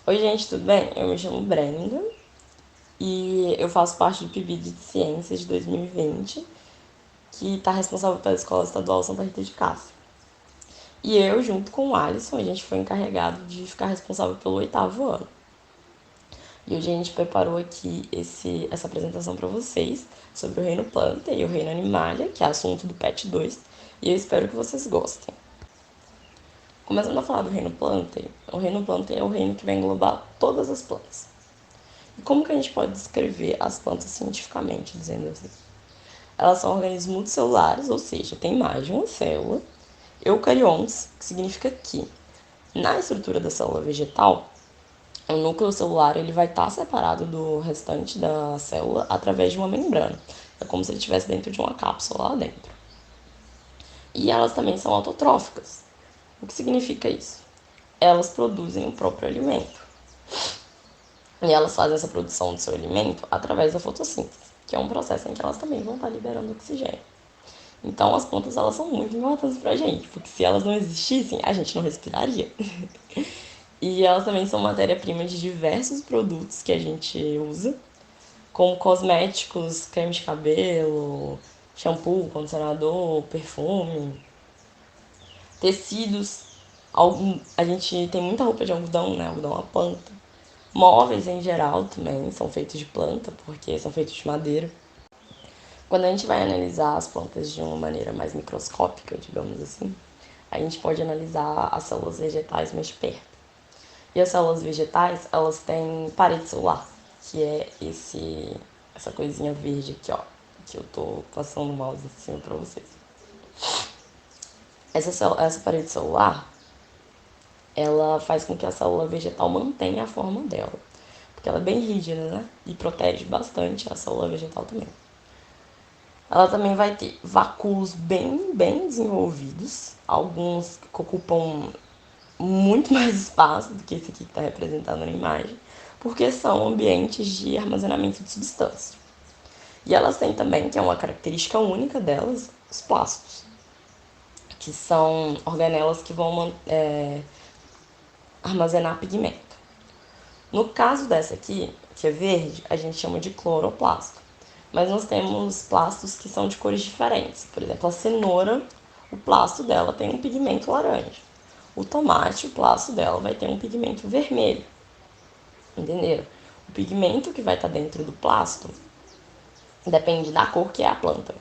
Oi, gente, tudo bem? Eu me chamo Brenda e eu faço parte do PIBID de Ciências de 2020, que está responsável pela Escola Estadual Santa Rita de Cássia. E eu, junto com o Alisson, a gente foi encarregado de ficar responsável pelo 8º ano. E hoje a gente preparou aqui essa apresentação para vocês sobre o reino planta e o reino animalia, que é assunto do PET 2, e eu espero que vocês gostem. Começando a falar do reino planta, o reino planta é o reino que vai englobar todas as plantas. E como que a gente pode descrever as plantas cientificamente, dizendo assim? Elas são organismos multicelulares, ou seja, tem mais de uma célula, eucariontes, que significa que na estrutura da célula vegetal, o núcleo celular ele vai estar separado do restante da célula através de uma membrana. É como se ele estivesse dentro de uma cápsula lá dentro. E elas também são autotróficas. O que significa isso? Elas produzem o próprio alimento. E elas fazem essa produção do seu alimento através da fotossíntese, que é um processo em que elas também vão estar liberando oxigênio. Então as plantas elas são muito importantes pra gente, porque se elas não existissem, a gente não respiraria. E elas também são matéria-prima de diversos produtos que a gente usa, como cosméticos, creme de cabelo, shampoo, condicionador, perfume, tecidos. A gente tem muita roupa de algodão, né? Algodão à planta. Móveis em geral também são feitos de planta, porque são feitos de madeira. Quando a gente vai analisar as plantas de uma maneira mais microscópica, digamos assim, a gente pode analisar as células vegetais mais de perto. E as células vegetais, elas têm parede celular, que é essa coisinha verde aqui, ó, que eu tô passando o mouse em cima pra vocês. Essa parede celular, ela faz com que a célula vegetal mantenha a forma dela, porque ela é bem rígida, né? E protege bastante a célula vegetal também. Ela também vai ter vacúolos bem desenvolvidos, alguns que ocupam muito mais espaço do que esse aqui que está representado na imagem, porque são ambientes de armazenamento de substância. E elas têm também, que é uma característica única delas, os plastos, que são organelas que vão armazenar pigmento. No caso dessa aqui, que é verde, a gente chama de cloroplasto. Mas nós temos plastos que são de cores diferentes. Por exemplo, a cenoura, o plasto dela tem um pigmento laranja. O tomate, o plasto dela vai ter um pigmento vermelho. Entenderam? O pigmento que vai estar dentro do plasto depende da cor que é a planta.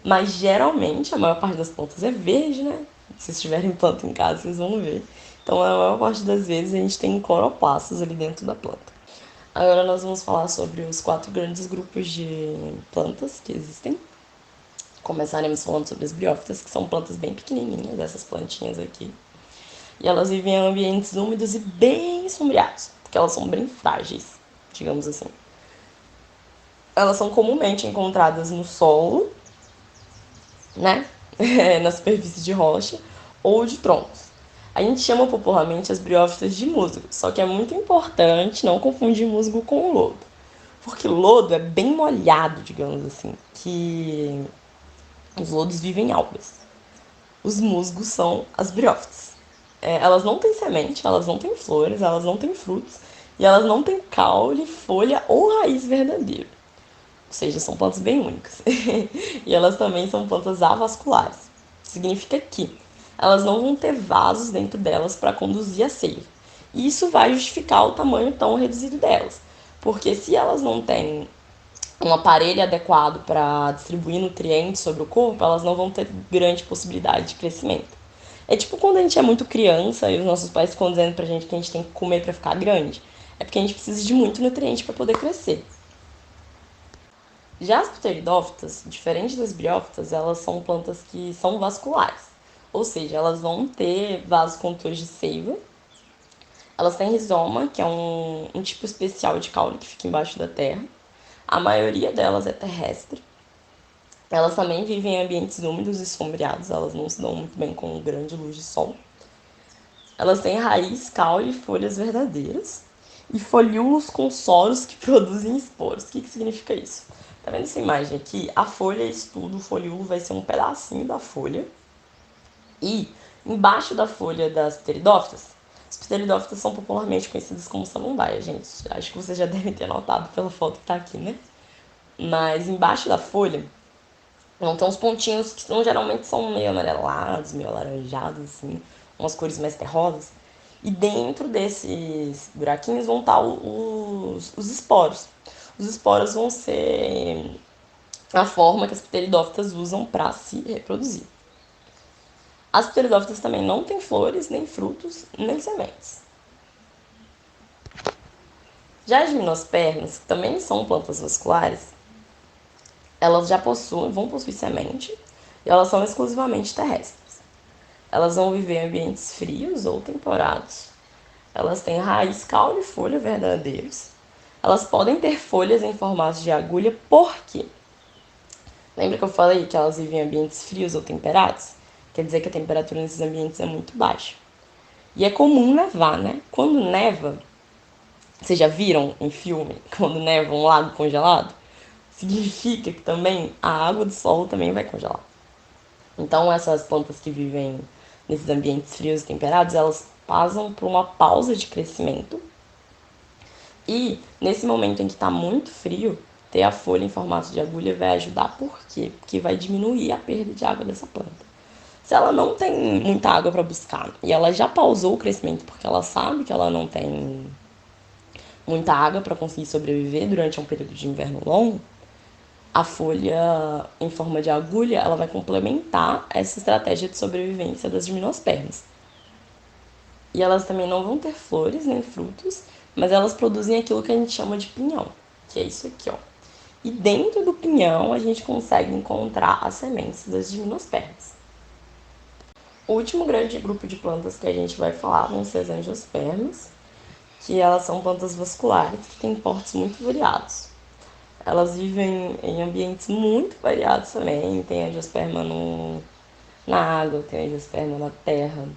Mas geralmente a maior parte das plantas é verde, né? Se vocês tiverem planta em casa, vocês vão ver. Então, a maior parte das vezes a gente tem cloroplastos ali dentro da planta. Agora nós vamos falar sobre os 4 grandes grupos de plantas que existem. Começaremos falando sobre as briófitas, que são plantas bem pequenininhas, essas plantinhas aqui. E elas vivem em ambientes úmidos e bem sombreados, porque elas são bem frágeis, digamos assim. Elas são comumente encontradas no solo, né? Na superfície de rocha ou de troncos. A gente chama popularmente as briófitas de musgo, só que é muito importante não confundir musgo com lodo. Porque lodo é bem molhado, digamos assim, que os lodos vivem em algas. Os musgos são as briófitas. Elas não têm semente, elas não têm flores, elas não têm frutos, e elas não têm caule, folha ou raiz verdadeira. Ou seja, são plantas bem únicas. E elas também são plantas avasculares. Significa que elas não vão ter vasos dentro delas para conduzir a seiva. E isso vai justificar o tamanho tão reduzido delas. Porque se elas não têm um aparelho adequado para distribuir nutrientes sobre o corpo, elas não vão ter grande possibilidade de crescimento. É tipo quando a gente é muito criança e os nossos pais ficam dizendo pra gente que a gente tem que comer para ficar grande. É porque a gente precisa de muito nutriente para poder crescer. Já as pteridófitas, diferente das briófitas, elas são plantas que são vasculares. Ou seja, elas vão ter vasos condutores de seiva. Elas têm rizoma, que é um tipo especial de caule que fica embaixo da terra. A maioria delas é terrestre. Elas também vivem em ambientes úmidos e sombreados, elas não se dão muito bem com grande luz de sol. Elas têm raiz, caule e folhas verdadeiras. E folíolos com soros que produzem esporos. O que significa isso? Tá vendo essa imagem aqui? A folha é isso tudo, o folíolo vai ser um pedacinho da folha. E embaixo da folha das pteridófitas, Os pteridófitas são popularmente conhecidos como samambaia, gente. Acho que vocês já devem ter notado pela foto que tá aqui, né? Mas embaixo da folha vão ter uns pontinhos que geralmente são meio amarelados, meio alaranjados, assim, umas cores mais terrosas. E dentro desses buraquinhos vão estar os esporos. Os esporos vão ser a forma que as pteridófitas usam para se reproduzir. As pteridófitas também não têm flores, nem frutos, nem sementes. Já as gimnospermas, que também são plantas vasculares, elas já vão possuir semente e elas são exclusivamente terrestres. Elas vão viver em ambientes frios ou temperados. Elas têm raiz, caule e folha verdadeiros. Elas podem ter folhas em formato de agulha, por quê? Lembra que eu falei que elas vivem em ambientes frios ou temperados? Quer dizer que a temperatura nesses ambientes é muito baixa. E é comum nevar, né? Quando neva, vocês já viram em filme, quando neva um lago congelado? Significa que também a água do solo também vai congelar. Então essas plantas que vivem nesses ambientes frios e temperados, elas passam por uma pausa de crescimento. E nesse momento em que está muito frio, ter a folha em formato de agulha vai ajudar, por quê? Porque vai diminuir a perda de água dessa planta. Se ela não tem muita água para buscar e ela já pausou o crescimento porque ela sabe que ela não tem muita água para conseguir sobreviver durante um período de inverno longo, a folha em forma de agulha ela vai complementar essa estratégia de sobrevivência das gimnospermas. E elas também não vão ter flores nem frutos, mas elas produzem aquilo que a gente chama de pinhão, que é isso aqui, ó. E dentro do pinhão a gente consegue encontrar as sementes das gimnospermas. O último grande grupo de plantas que a gente vai falar vão ser as angiospermas, que elas são plantas vasculares que têm portes muito variados. Elas vivem em ambientes muito variados também. Tem angiosperma na água, tem angiosperma na terra,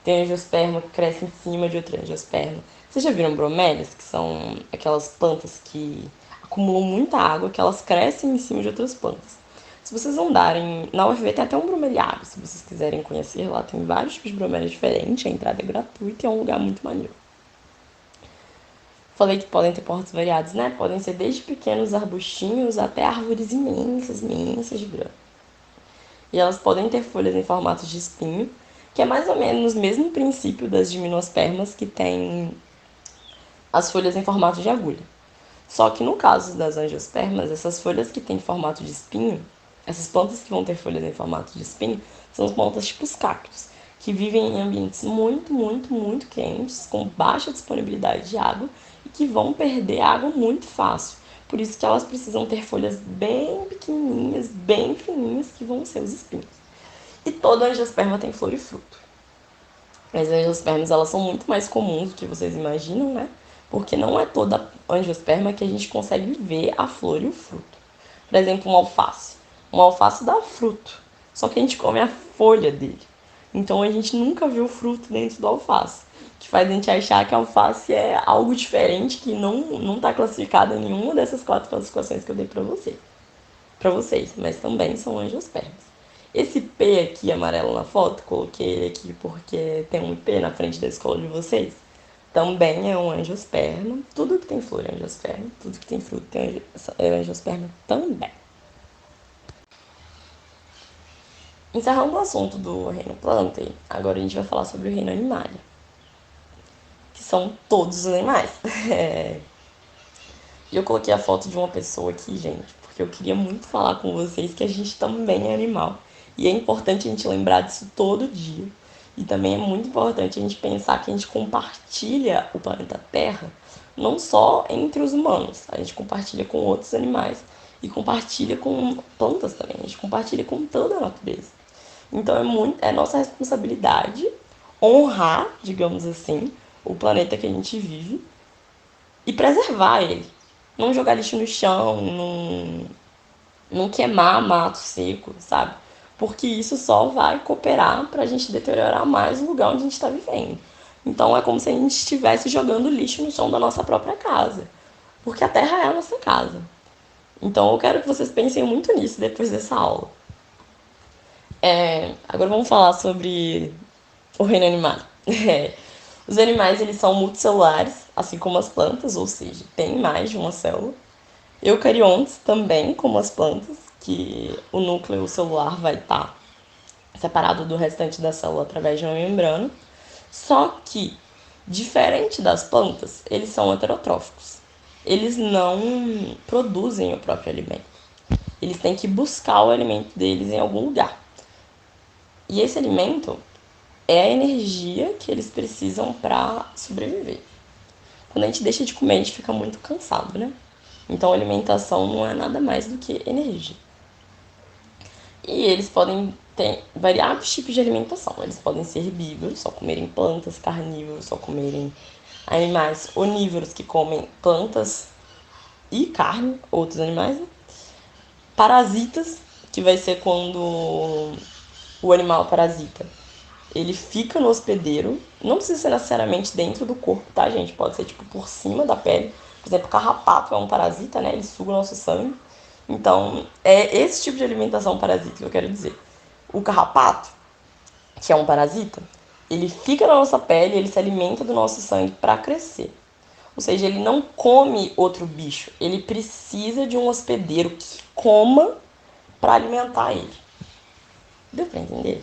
tem angiosperma que cresce em cima de outra angiosperma. Vocês já viram bromélias, que são aquelas plantas que acumulam muita água, que elas crescem em cima de outras plantas. Se vocês andarem na UFV, tem até um bromelhário, se vocês quiserem conhecer lá, tem vários tipos de bromélias diferentes, a entrada é gratuita e é um lugar muito maneiro. Falei que podem ter portos variados, né? Podem ser desde pequenos arbustinhos até árvores imensas, imensas de grama. E elas podem ter folhas em formato de espinho, que é mais ou menos o mesmo princípio das gimnospermas, que tem as folhas em formato de agulha. Só que no caso das angiospermas, essas folhas que têm formato de espinho, essas plantas que vão ter folhas em formato de espinho, são as plantas tipo os cactos, que vivem em ambientes muito, muito, muito quentes, com baixa disponibilidade de água e que vão perder água muito fácil. Por isso que elas precisam ter folhas bem pequenininhas, bem fininhas, que vão ser os espinhos. E toda angiosperma tem flor e fruto. As angiospermas, elas são muito mais comuns do que vocês imaginam, né? Porque não é toda angiosperma que a gente consegue ver a flor e o fruto. Por exemplo, um alface. Um alface dá fruto, só que a gente come a folha dele. Então a gente nunca viu o fruto dentro do alface, que faz a gente achar que a alface é algo diferente, que não está classificado em nenhuma dessas 4 classificações que eu dei para vocês, mas também são angiospermas. Esse P aqui amarelo na foto, coloquei ele aqui porque tem um IP na frente da escola de vocês, também é um angiosperma. Tudo que tem flor é angiosperma, tudo que tem fruto é angiosperma também. Encerrando o assunto do reino planta, agora a gente vai falar sobre o reino animalia, que são todos os animais. E eu coloquei a foto de uma pessoa aqui, gente, porque eu queria muito falar com vocês que a gente também é animal. E é importante a gente lembrar disso todo dia. E também é muito importante a gente pensar que a gente compartilha o planeta Terra não só entre os humanos, a gente compartilha com outros animais e compartilha com plantas também, a gente compartilha com toda a natureza. Então é nossa responsabilidade honrar, digamos assim, o planeta que a gente vive e preservar ele. Não jogar lixo no chão, não queimar mato seco, sabe? Porque isso só vai cooperar pra gente deteriorar mais o lugar onde a gente está vivendo. Então é como se a gente estivesse jogando lixo no chão da nossa própria casa. Porque a terra é a nossa casa. Então eu quero que vocês pensem muito nisso depois dessa aula. Agora vamos falar sobre o reino animal. Os animais, eles são multicelulares, assim como as plantas, ou seja, tem mais de uma célula. Eucariontes também, como as plantas, que o núcleo celular vai estar separado do restante da célula através de uma membrana. Só que, diferente das plantas, eles são heterotróficos. Eles não produzem o próprio alimento. Eles têm que buscar o alimento deles em algum lugar. E esse alimento é a energia que eles precisam para sobreviver. Quando a gente deixa de comer, a gente fica muito cansado, né? Então, a alimentação não é nada mais do que energia. E eles podem ter variados tipos de alimentação. Eles podem ser herbívoros, só comerem plantas, carnívoros, só comerem animais onívoros, que comem plantas e carne, outros animais. Né? Parasitas, que vai ser quando o animal parasita ele fica no hospedeiro, não precisa ser necessariamente dentro do corpo, tá, gente? Pode ser, tipo, por cima da pele. Por exemplo, o carrapato é um parasita, né? Ele suga o nosso sangue. Então, é esse tipo de alimentação parasita que eu quero dizer. O carrapato, que é um parasita, ele fica na nossa pele, ele se alimenta do nosso sangue para crescer. Ou seja, ele não come outro bicho, ele precisa de um hospedeiro que coma para alimentar ele. Deu para entender?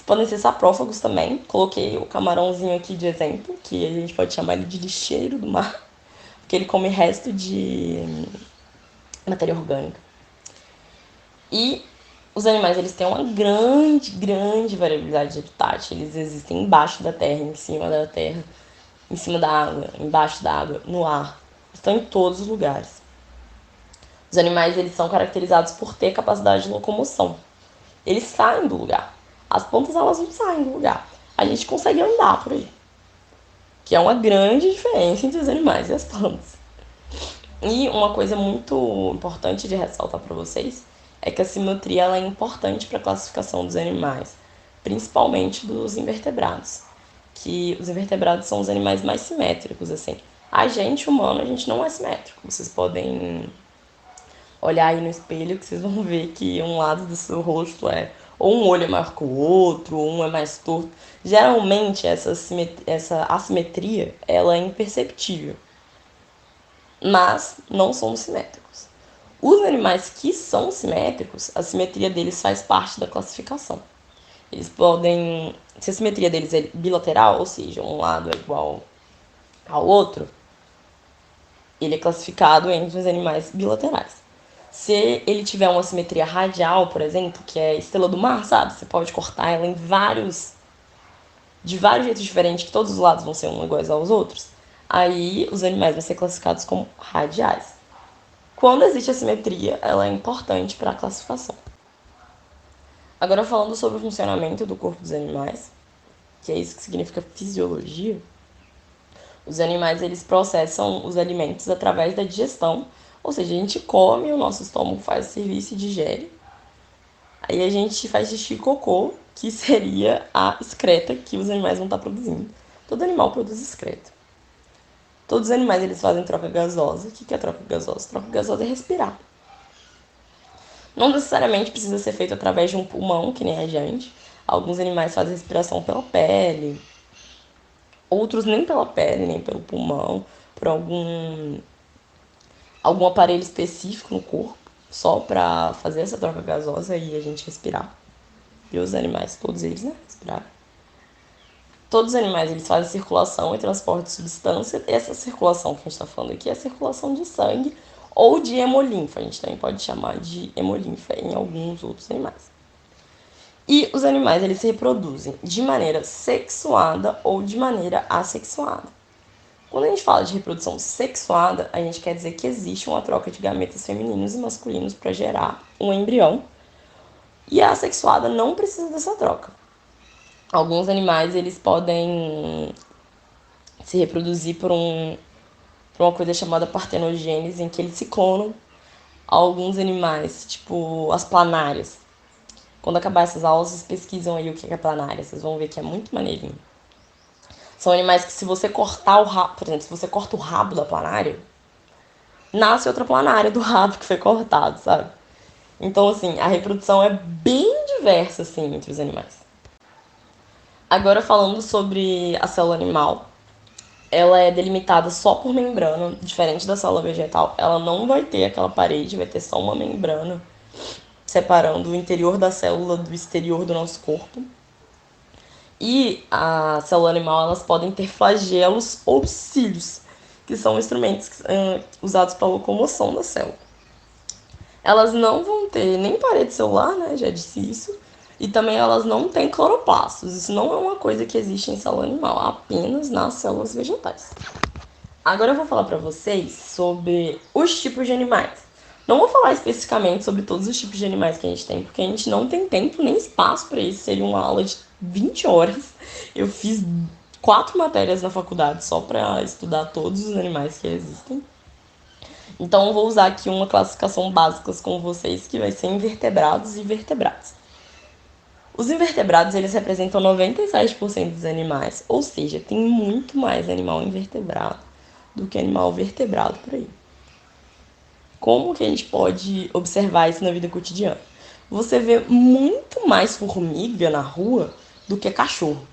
Podem ser saprófagos também. Coloquei o camarãozinho aqui de exemplo, que a gente pode chamar ele de lixeiro do mar, porque ele come resto de matéria orgânica. E os animais, eles têm uma grande variabilidade de habitat. Eles existem embaixo da terra, em cima da terra, em cima da água, embaixo da água, no ar. Estão em todos os lugares. Os animais, eles são caracterizados por ter capacidade de locomoção. Eles saem do lugar. As plantas, elas não saem do lugar. A gente consegue andar por aí. Que é uma grande diferença entre os animais e as plantas. E uma coisa muito importante de ressaltar para vocês é que a simetria ela é importante para a classificação dos animais, principalmente dos invertebrados. Que os invertebrados são os animais mais simétricos, assim. A gente, humano, a gente não é simétrico. Vocês podem olhar aí no espelho que vocês vão ver que um lado do seu rosto é ou um olho é maior que o outro, ou um é mais torto. Geralmente essa assimetria ela é imperceptível, mas não somos simétricos. Os animais que são simétricos, a simetria deles faz parte da classificação. Eles podem, se a simetria deles é bilateral, ou seja, um lado é igual ao outro, ele é classificado entre os animais bilaterais. Se ele tiver uma simetria radial, por exemplo, que é a estrela do mar, sabe? Você pode cortar ela de vários jeitos diferentes, que todos os lados vão ser um iguais aos outros. Aí os animais vão ser classificados como radiais. Quando existe a simetria, ela é importante para a classificação. Agora falando sobre o funcionamento do corpo dos animais, que é isso que significa fisiologia, os animais eles processam os alimentos através da digestão, ou seja, a gente come, o nosso estômago faz o serviço e digere. Aí a gente faz xixi e cocô, que seria a excreta que os animais vão estar produzindo. Todo animal produz excreta. Todos os animais eles fazem troca gasosa. O que é troca gasosa? Troca gasosa é respirar. Não necessariamente precisa ser feito através de um pulmão, que nem a gente. Alguns animais fazem respiração pela pele, outros nem pela pele, nem pelo pulmão, por algum aparelho específico no corpo, só para fazer essa troca gasosa e a gente respirar. E os animais, todos eles, né, respirar. Todos os animais eles fazem circulação e transporte de substância. Essa circulação que a gente está falando aqui é a circulação de sangue ou de hemolinfa. A gente também pode chamar de hemolinfa em alguns outros animais. E os animais eles se reproduzem de maneira sexuada ou de maneira assexuada. Quando a gente fala de reprodução sexuada, a gente quer dizer que existe uma troca de gametas femininos e masculinos para gerar um embrião. E a assexuada não precisa dessa troca. Alguns animais eles podem se reproduzir por uma coisa chamada partenogênese, em que eles se clonam. Alguns animais, tipo as planárias. Quando acabar essas aulas, vocês pesquisam aí o que é planária. Vocês vão ver que é muito maneirinho. São animais que se você cortar o rabo, por exemplo, se você corta o rabo da planária, nasce outra planária do rabo que foi cortado, sabe? Então, assim, a reprodução é bem diversa, assim, entre os animais. Agora falando sobre a célula animal, ela é delimitada só por membrana, diferente da célula vegetal. Ela não vai ter aquela parede, vai ter só uma membrana separando o interior da célula do exterior do nosso corpo. E a célula animal, elas podem ter flagelos ou cílios, que são instrumentos usados para a locomoção da célula. Elas não vão ter nem parede celular, né? Já disse isso. E também elas não têm cloroplastos. Isso não é uma coisa que existe em célula animal, apenas nas células vegetais. Agora eu vou falar para vocês sobre os tipos de animais. Não vou falar especificamente sobre todos os tipos de animais que a gente tem, porque a gente não tem tempo nem espaço para isso. Seria uma aula de 20 horas. Eu fiz 4 matérias na faculdade só para estudar todos os animais que existem. Então eu vou usar aqui uma classificação básica com vocês, que vai ser invertebrados e vertebrados. Os invertebrados, eles representam 97% dos animais, ou seja, tem muito mais animal invertebrado do que animal vertebrado por aí. Como que a gente pode observar isso na vida cotidiana? Você vê muito mais formiga na rua do que cachorro.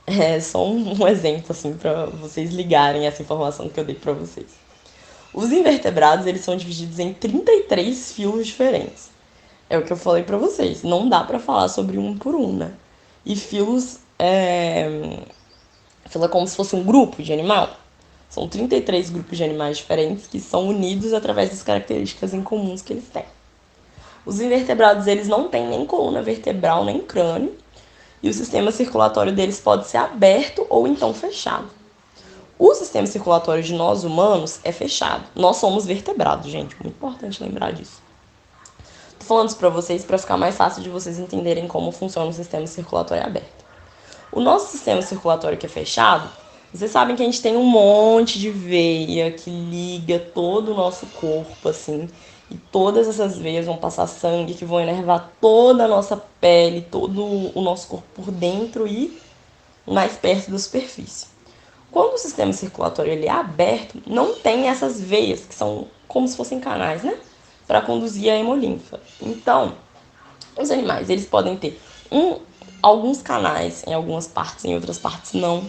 É só um exemplo, assim, para vocês ligarem essa informação que eu dei para vocês. Os invertebrados, eles são divididos em 33 filos diferentes. É o que eu falei para vocês. Não dá para falar sobre um por um, né? E filos filo é como se fosse um grupo de animal. São 33 grupos de animais diferentes que são unidos através das características em comuns que eles têm. Os invertebrados, eles não têm nem coluna vertebral, nem crânio. E o sistema circulatório deles pode ser aberto ou então fechado. O sistema circulatório de nós humanos é fechado. Nós somos vertebrados, gente. Muito importante lembrar disso. Tô falando isso pra vocês para ficar mais fácil de vocês entenderem como funciona o sistema circulatório aberto. O nosso sistema circulatório que é fechado, vocês sabem que a gente tem um monte de veia que liga todo o nosso corpo, assim. E todas essas veias vão passar sangue, que vão inervar toda a nossa pele, todo o nosso corpo por dentro e mais perto da superfície. Quando o sistema circulatório ele é aberto, não tem essas veias, que são como se fossem canais, né? Para conduzir a hemolinfa. Então, os animais, eles podem ter alguns canais em algumas partes, em outras partes não.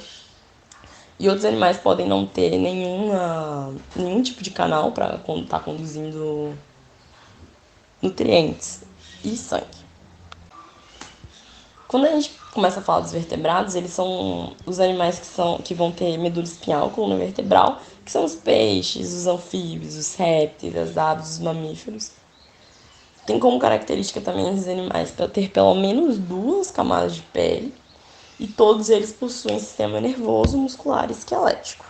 E outros animais podem não ter nenhum tipo de canal para estar conduzindo nutrientes e sangue. Quando a gente começa a falar dos vertebrados, eles são os animais que vão ter medula espinhal, coluna vertebral, que são os peixes, os anfíbios, os répteis, as aves, os mamíferos. Tem como característica também esses animais para ter pelo menos 2 camadas de pele, e todos eles possuem sistema nervoso, muscular e esquelético.